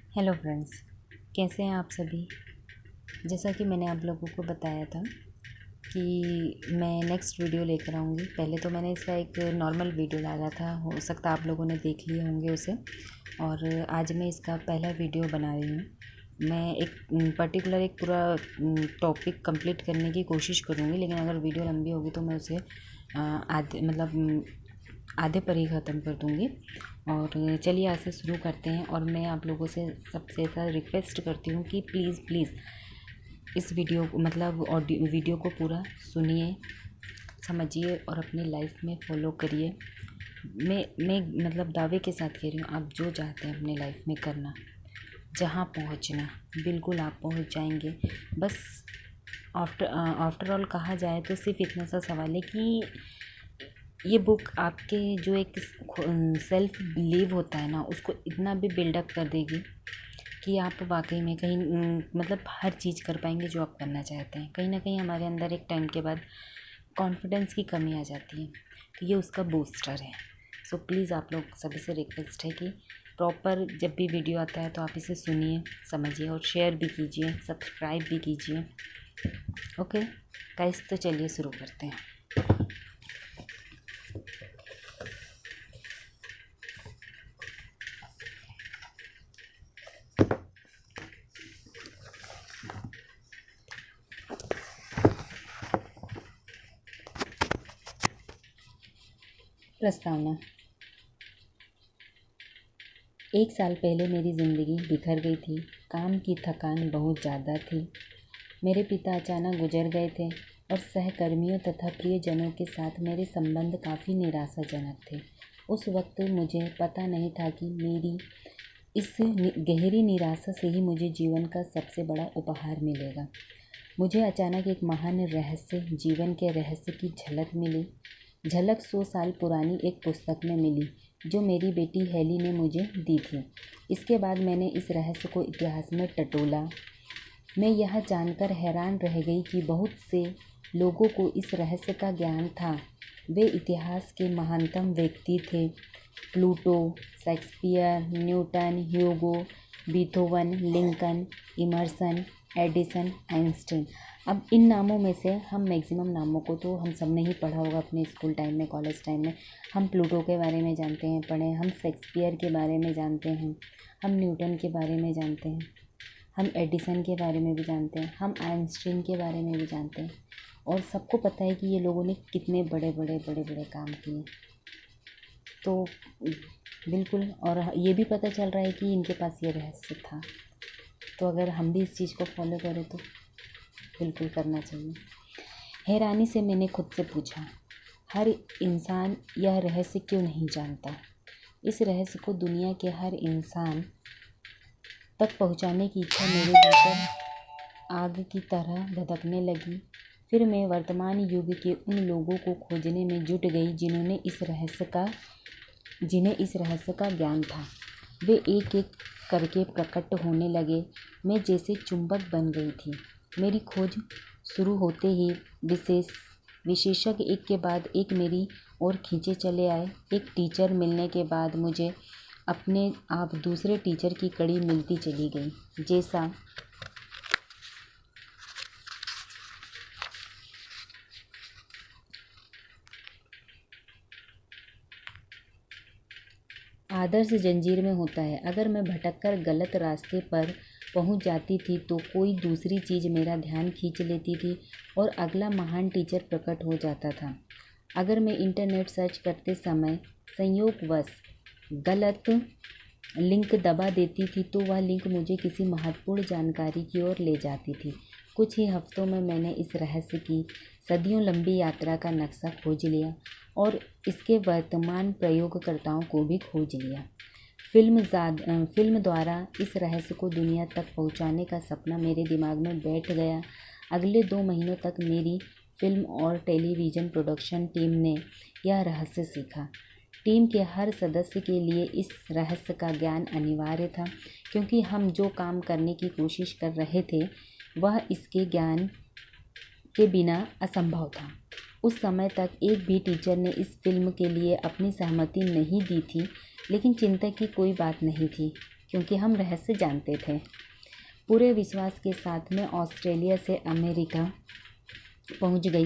Hello friends, कैसे हैं आप सभी। जैसा कि मैंने आप लोगों को बताया था कि मैं नेक्स्ट वीडियो लेकर आऊँगी। पहले तो मैंने इसका एक नॉर्मल वीडियो डाला था, हो सकता है आप लोगों ने देख लिए होंगे उसे। और आज मैं इसका पहला वीडियो बना रही हूँ। मैं एक पर्टिकुलर एक पूरा टॉपिक कंप्लीट करने की कोशिश करूँगी, लेकिन अगर वीडियो लंबी होगी तो मैं उसे आधे पर ही ख़त्म कर दूँगी। और चलिए आज से शुरू करते हैं। और मैं आप लोगों से सबसे ज़्यादा रिक्वेस्ट करती हूँ कि प्लीज़ प्लीज़ इस वीडियो को वीडियो को पूरा सुनिए, समझिए और अपनी लाइफ में फॉलो करिए। मैं दावे के साथ कह रही हूँ, आप जो चाहते हैं अपनी लाइफ में करना, जहाँ पहुँचना, बिल्कुल आप पहुँच जाएंगे। बस आफ्टर ऑल कहा जाए तो सिर्फ इतना सा सवाल है कि ये बुक आपके जो एक सेल्फ बिलीव होता है ना, उसको इतना भी बिल्डअप कर देगी कि आप वाकई में कहीं हर चीज़ कर पाएंगे जो आप करना चाहते हैं। कहीं ना कहीं हमारे अंदर एक टाइम के बाद कॉन्फिडेंस की कमी आ जाती है, तो ये उसका बूस्टर है। सो प्लीज़ आप लोग सभी से रिक्वेस्ट है कि प्रॉपर जब भी वीडियो आता है तो आप इसे सुनिए, समझिए और शेयर भी कीजिए, सब्सक्राइब भी कीजिए। ओके गाइस, तो चलिए शुरू करते हैं। प्रस्तावना। एक साल पहले मेरी ज़िंदगी बिखर गई थी। काम की थकान बहुत ज़्यादा थी। मेरे पिता अचानक गुजर गए थे और सहकर्मियों तथा प्रियजनों के साथ मेरे संबंध काफ़ी निराशाजनक थे। उस वक्त मुझे पता नहीं था कि मेरी इस गहरी निराशा से ही मुझे जीवन का सबसे बड़ा उपहार मिलेगा। मुझे अचानक एक महान रहस्य, जीवन के रहस्य की झलक मिली। झलक 100 साल पुरानी एक पुस्तक में मिली जो मेरी बेटी हेली ने मुझे दी थी। इसके बाद मैंने इस रहस्य को इतिहास में टटोला। मैं यह जानकर हैरान रह गई कि बहुत से लोगों को इस रहस्य का ज्ञान था। वे इतिहास के महानतम व्यक्ति थे: Pluto, Shakespeare, Newton, Hugo, Beethoven, Lincoln, Emerson, Edison, Einstein. अब इन नामों में से हम मैक्सिमम नामों को तो हम सब ने ही पढ़ा होगा अपने स्कूल टाइम में, कॉलेज टाइम में। हम प्लूटो के बारे में जानते हैं, पढ़े। हम शेक्सपियर के बारे में जानते हैं, हम न्यूटन के बारे में जानते हैं, हम एडिसन के बारे में भी जानते हैं, हम आइंस्टीन के बारे में भी जानते हैं। और सबको पता है कि ये लोगों ने कितने बड़े बड़े बड़े बड़े काम किए। तो बिल्कुल, और ये भी पता चल रहा है कि इनके पास ये रहस्य था। तो अगर हम भी इस चीज़ को फॉलो करें तो बिल्कुल करना चाहिए। हैरानी से मैंने खुद से पूछा, हर इंसान यह रहस्य क्यों नहीं जानता? इस रहस्य को दुनिया के हर इंसान तक पहुंचाने की इच्छा मेरे भीतर आग की तरह धधकने लगी। फिर मैं वर्तमान युग के उन लोगों को खोजने में जुट गई जिन्हें इस रहस्य का ज्ञान था। वे एक एक करके प्रकट होने लगे। मैं जैसे चुंबक बन गई थी। मेरी खोज शुरू होते ही विशेषज्ञ एक के बाद एक मेरी ओर खींचे चले आए। एक टीचर मिलने के बाद मुझे अपने आप दूसरे टीचर की कड़ी मिलती चली गई। जैसा आदर्श जंजीर में होता है। अगर मैं भटककर गलत रास्ते पर पहुंच जाती थी तो कोई दूसरी चीज़ मेरा ध्यान खींच लेती थी और अगला महान टीचर प्रकट हो जाता था। अगर मैं इंटरनेट सर्च करते समय संयोगवश गलत लिंक दबा देती थी तो वह लिंक मुझे किसी महत्वपूर्ण जानकारी की ओर ले जाती थी। कुछ ही हफ्तों में मैंने इस रहस्य की सदियों लंबी यात्रा का नक्शा खोज लिया और इसके वर्तमान प्रयोगकर्ताओं को भी खोज लिया। फिल्म द्वारा इस रहस्य को दुनिया तक पहुंचाने का सपना मेरे दिमाग में बैठ गया। अगले 2 महीनों तक मेरी फिल्म और टेलीविज़न प्रोडक्शन टीम ने यह रहस्य सीखा। टीम के हर सदस्य के लिए इस रहस्य का ज्ञान अनिवार्य था, क्योंकि हम जो काम करने की कोशिश कर रहे थे वह इसके ज्ञान के बिना असंभव था। उस समय तक एक भी टीचर ने इस फिल्म के लिए अपनी सहमति नहीं दी थी, लेकिन चिंता की कोई बात नहीं थी। क्योंकि हम रहस्य जानते थे। पूरे विश्वास के साथ मैं ऑस्ट्रेलिया से अमेरिका पहुंच गई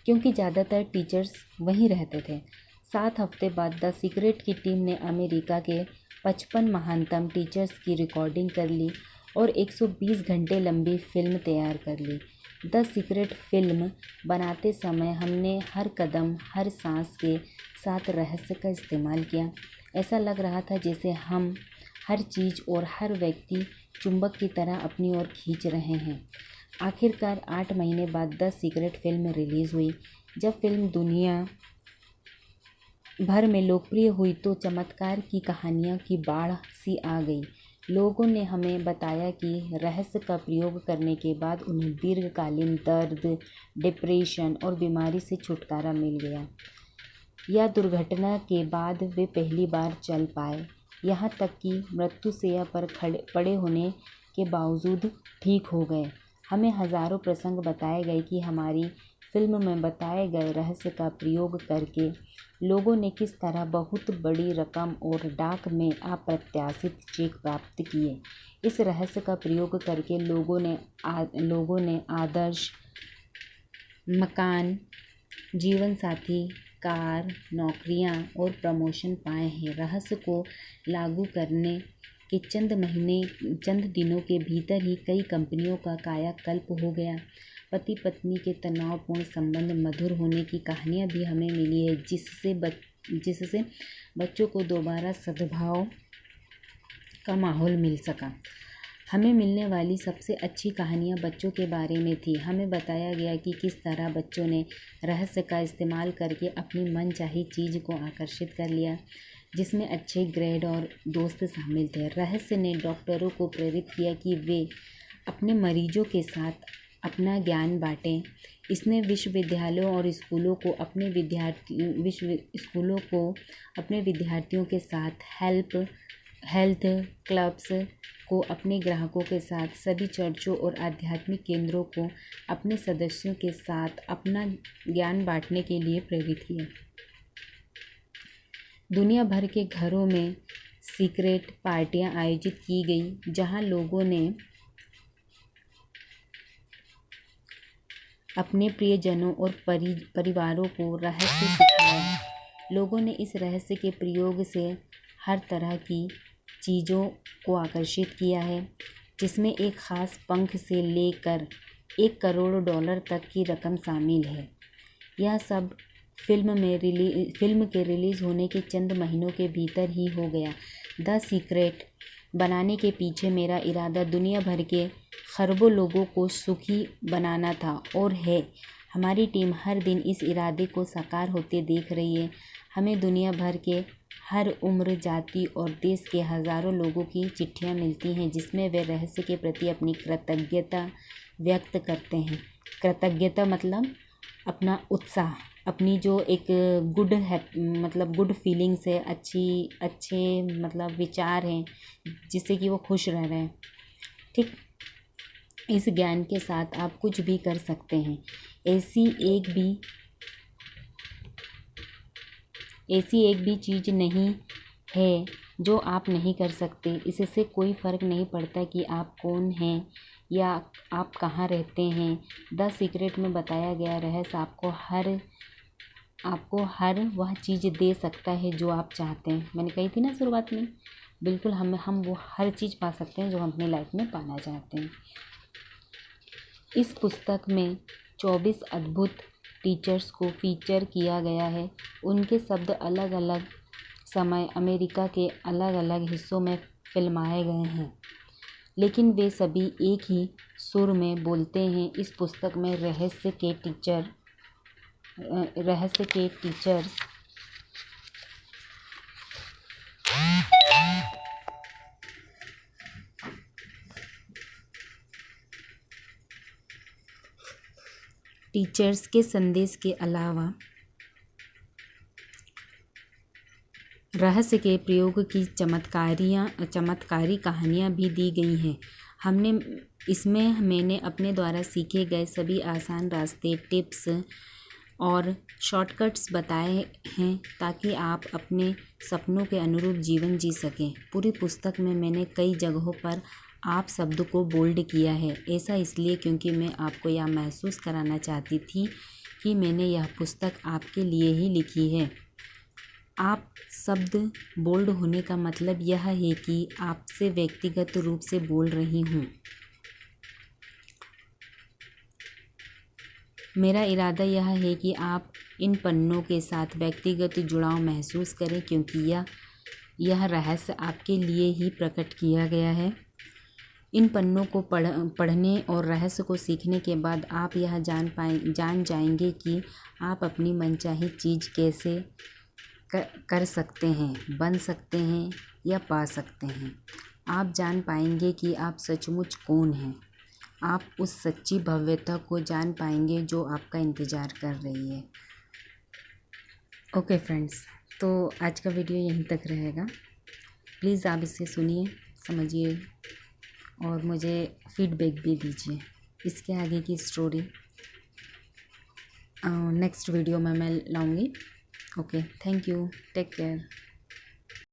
क्योंकि ज़्यादातर टीचर्स वहीं रहते थे। 7 हफ्ते बाद द सीक्रेट की टीम ने अमेरिका के 55 महानतम टीचर्स की रिकॉर्डिंग कर ली और 120 घंटे लंबी फिल्म तैयार कर ली। द सीक्रेट फिल्म बनाते समय हमने हर कदम, हर सांस के साथ रहस्य का इस्तेमाल किया। ऐसा लग रहा था जैसे हम हर चीज़ और हर व्यक्ति चुंबक की तरह अपनी ओर खींच रहे हैं। आखिरकार 8 महीने बाद द सीक्रेट फिल्म रिलीज़ हुई। जब फिल्म दुनिया भर में लोकप्रिय हुई तो चमत्कार की कहानियों की बाढ़ सी आ गई। लोगों ने हमें बताया कि रहस्य का प्रयोग करने के बाद उन्हें दीर्घकालीन दर्द, डिप्रेशन और बीमारी से छुटकारा मिल गया, या दुर्घटना के बाद वे पहली बार चल पाए, यहाँ तक कि मृत्युशैया पर पड़े होने के बावजूद ठीक हो गए। हमें हज़ारों प्रसंग बताए गए कि हमारी फिल्म में बताए गए रहस्य का प्रयोग करके लोगों ने किस तरह बहुत बड़ी रकम और डाक में अप्रत्याशित चेक प्राप्त किए। इस रहस्य का प्रयोग करके लोगों ने आदर्श मकान, जीवन साथी, कार, नौकरियां और प्रमोशन पाए हैं। रहस्य को लागू करने के चंद दिनों के भीतर ही कई कंपनियों का कायाकल्प हो गया। पति पत्नी के तनावपूर्ण संबंध मधुर होने की कहानियाँ भी हमें मिली है, जिससे बच्चों को दोबारा सद्भाव का माहौल मिल सका। हमें मिलने वाली सबसे अच्छी कहानियाँ बच्चों के बारे में थी। हमें बताया गया कि किस तरह बच्चों ने रहस्य का इस्तेमाल करके अपनी मनचाही चीज़ को आकर्षित कर लिया, जिसमें अच्छे ग्रेड और दोस्त शामिल थे। रहस्य ने डॉक्टरों को प्रेरित किया कि वे अपने मरीजों के साथ अपना ज्ञान बांटें। इसने विश्वविद्यालयों और स्कूलों को अपने विद्यार्थियों के साथ हेल्थ क्लब्स को अपने ग्राहकों के साथ, सभी चर्चों और आध्यात्मिक केंद्रों को अपने सदस्यों के साथ अपना ज्ञान बांटने के लिए प्रेरित किया। दुनिया भर के घरों में सीक्रेट पार्टियां आयोजित की गई, जहां लोगों ने अपने प्रियजनों और परिवारों को रहस्य सिखाया। लोगों ने इस रहस्य के प्रयोग से हर तरह की चीज़ों को आकर्षित किया है, जिसमें एक ख़ास पंख से लेकर $1 करोड़ तक की रकम शामिल है। यह सब फिल्म के रिलीज़ होने के चंद महीनों के भीतर ही हो गया। द सीक्रेट बनाने के पीछे मेरा इरादा दुनिया भर के खरबों लोगों को सुखी बनाना था और है। हमारी टीम हर दिन इस इरादे को साकार होते देख रही है। हमें दुनिया भर के हर उम्र, जाति और देश के हज़ारों लोगों की चिट्ठियां मिलती हैं, जिसमें वे रहस्य के प्रति अपनी कृतज्ञता व्यक्त करते हैं। कृतज्ञता मतलब अपना उत्साह, अपनी जो एक गुड फीलिंग्स है, अच्छे मतलब विचार हैं, जिससे कि वो खुश रह रहे हैं। ठीक, इस ज्ञान के साथ आप कुछ भी कर सकते हैं। ऐसी एक भी चीज़ नहीं है जो आप नहीं कर सकते। इससे कोई फ़र्क नहीं पड़ता कि आप कौन हैं या आप कहाँ रहते हैं। द सीक्रेट में बताया गया रहस्य आपको हर वह चीज़ दे सकता है जो आप चाहते हैं। मैंने कही थी ना शुरुआत में, बिल्कुल हम वो हर चीज़ पा सकते हैं जो हम अपनी लाइफ में पाना चाहते हैं। इस पुस्तक में 24 अद्भुत टीचर्स को फीचर किया गया है। उनके शब्द अलग अलग समय अमेरिका के अलग अलग हिस्सों में फिल्माए गए हैं, लेकिन वे सभी एक ही सुर में बोलते हैं। इस पुस्तक में रहस्य के टीचर्स के संदेश के अलावा रहस्य के प्रयोग की चमत्कारी कहानियाँ भी दी गई हैं। मैंने अपने द्वारा सीखे गए सभी आसान रास्ते, टिप्स और शॉर्टकट्स बताए हैं ताकि आप अपने सपनों के अनुरूप जीवन जी सकें। पूरी पुस्तक में मैंने कई जगहों पर आप शब्द को बोल्ड किया है। ऐसा इसलिए क्योंकि मैं आपको यह महसूस कराना चाहती थी कि मैंने यह पुस्तक आपके लिए ही लिखी है। आप शब्द बोल्ड होने का मतलब यह है कि आपसे व्यक्तिगत रूप से बोल रही हूँ। मेरा इरादा यह है कि आप इन पन्नों के साथ व्यक्तिगत जुड़ाव महसूस करें, क्योंकि यह रहस्य आपके लिए ही प्रकट किया गया है। इन पन्नों को पढ़ने और रहस्य को सीखने के बाद आप यह जान जाएंगे कि आप अपनी मनचाही चीज़ कैसे कर सकते हैं, बन सकते हैं या पा सकते हैं। आप जान पाएंगे कि आप सचमुच कौन हैं। आप उस सच्ची भव्यता को जान पाएंगे जो आपका इंतज़ार कर रही है। ओके फ्रेंड्स, तो आज का वीडियो यहीं तक रहेगा। प्लीज़ आप इसे सुनिए, समझिए और मुझे फीडबैक भी दीजिए। इसके आगे की स्टोरी नेक्स्ट वीडियो में मैं लाऊंगी। Okay, thank you, take care.